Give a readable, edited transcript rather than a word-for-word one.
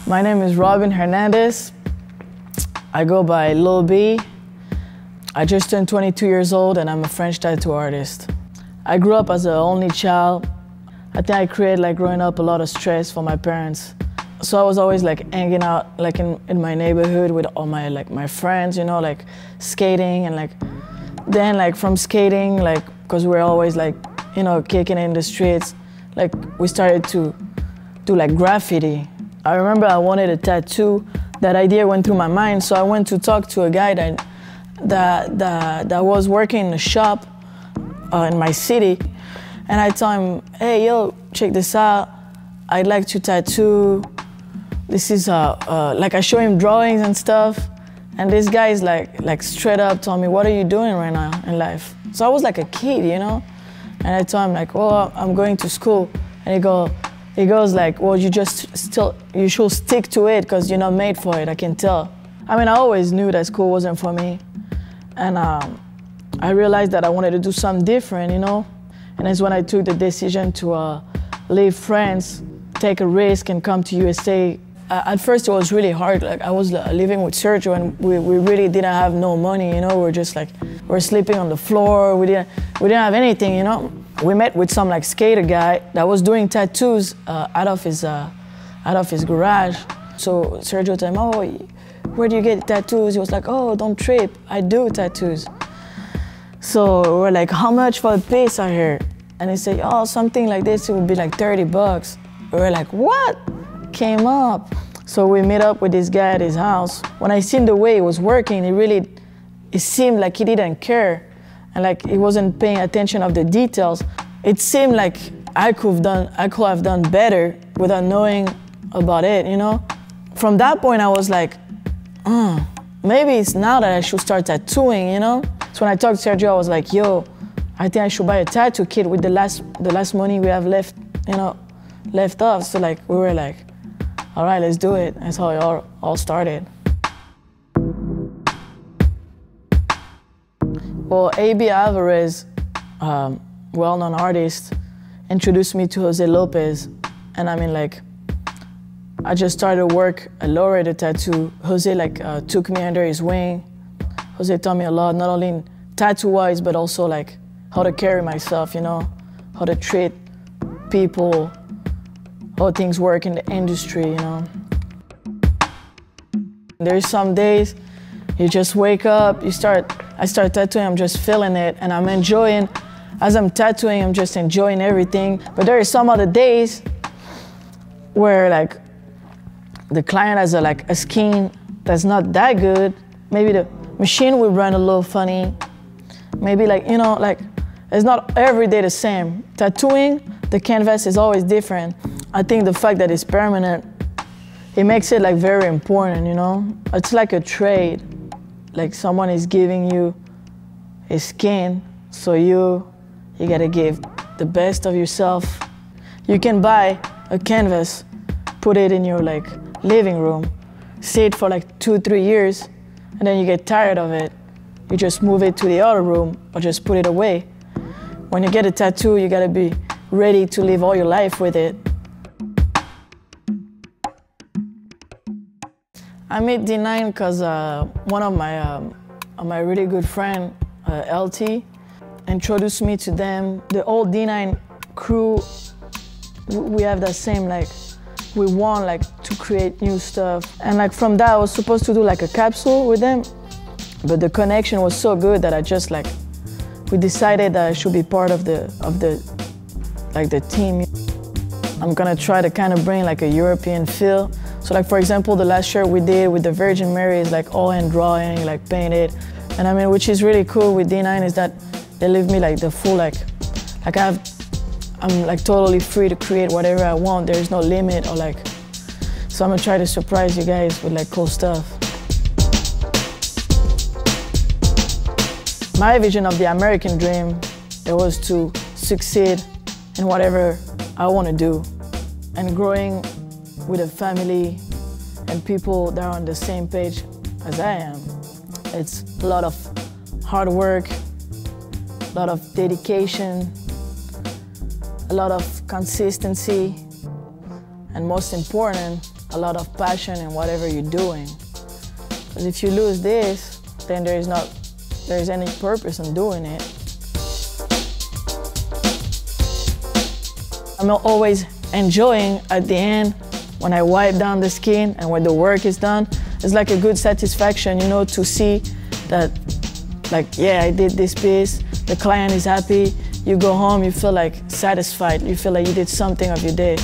My name is Robin Hernandez. I go by Lil B. I just turned 22 years old and I'm a French tattoo artist. I grew up as an only child. I think I created growing up a lot of stress for my parents. So I was always hanging out in my neighborhood with all my friends, skating and then from skating, because we were always kicking in the streets, we started to do graffiti. I remember I wanted a tattoo. That idea went through my mind, so I went to talk to a guy that was working in a shop in my city, and I told him, hey, yo, check this out. I'd like to tattoo. This is I show him drawings and stuff, and this guy is straight up told me, what are you doing right now in life? So I was like a kid, and I told him well, I'm going to school, and he goes well, you should stick to it because you're not made for it, I can tell. I mean, I always knew that school wasn't for me, and I realized that I wanted to do something different, and that's when I took the decision to leave France, take a risk, and come to USA. At first, it was really hard. I was living with Sergio, and we really didn't have no money. We're sleeping on the floor. We didn't have anything. We met with some skater guy that was doing tattoos out of his garage. So Sergio told him, oh, where do you get tattoos? He was like, oh, don't trip. I do tattoos. So we're like, how much for a piece out here? And he said, oh, something like this, it would be $30. We were like, what? Came up. So we met up with this guy at his house. When I seen the way he was working, it seemed like he didn't care, and he wasn't paying attention of the details. It seemed like I could have done better without knowing about it, From that point, I was like, maybe it's now that I should start tattooing, So when I talked to Sergio, I was like, yo, I think I should buy a tattoo kit with the last money we have left, left off. So we were like, all right, let's do it. That's how it all started. Well, A.B. Alvarez, well-known artist, introduced me to Jose Lopez. And I just started work at Lowrider Tattoo. Jose took me under his wing. Jose taught me a lot, not only tattoo-wise, but also how to carry myself, how to treat people, how things work in the industry, There's some days you just wake up, I start tattooing, I'm just feeling it, and I'm enjoying, as I'm tattooing, I'm just enjoying everything. But there are some other days where the client has a skin that's not that good. Maybe the machine will run a little funny. Maybe it's not every day the same. Tattooing, the canvas is always different. I think the fact that it's permanent, it makes it very important, It's like a trade. Someone is giving you a skin, so you gotta give the best of yourself. You can buy a canvas, put it in your living room, see it for 2-3 years, and then you get tired of it. You just move it to the other room or just put it away. When you get a tattoo, you gotta be ready to live all your life with it. I met D9 because one of my really good friend, LT, introduced me to them. The old D9 crew, we have that same we want to create new stuff. And from that, I was supposed to do a capsule with them, but the connection was so good that I just we decided that I should be part of the team. I'm gonna try to kind of bring a European feel. So for example, the last shirt we did with the Virgin Mary is all hand drawing, painted. And which is really cool with D9 is that they leave me the full, I'm totally free to create whatever I want. There's no limit or so I'm gonna try to surprise you guys with cool stuff. My vision of the American dream, it was to succeed in whatever I want to do, and growing with a family and people that are on the same page as I am. It's a lot of hard work, a lot of dedication, a lot of consistency, and most important, a a lot of passion in whatever you're doing. Because if you lose this, then there's any purpose in doing it. I'm always enjoying at the end when I wipe down the skin and when the work is done. It's like a good satisfaction, you know, to see that, like, yeah, I did this piece, the client is happy, you go home, you feel like satisfied, you feel like you did something of your day.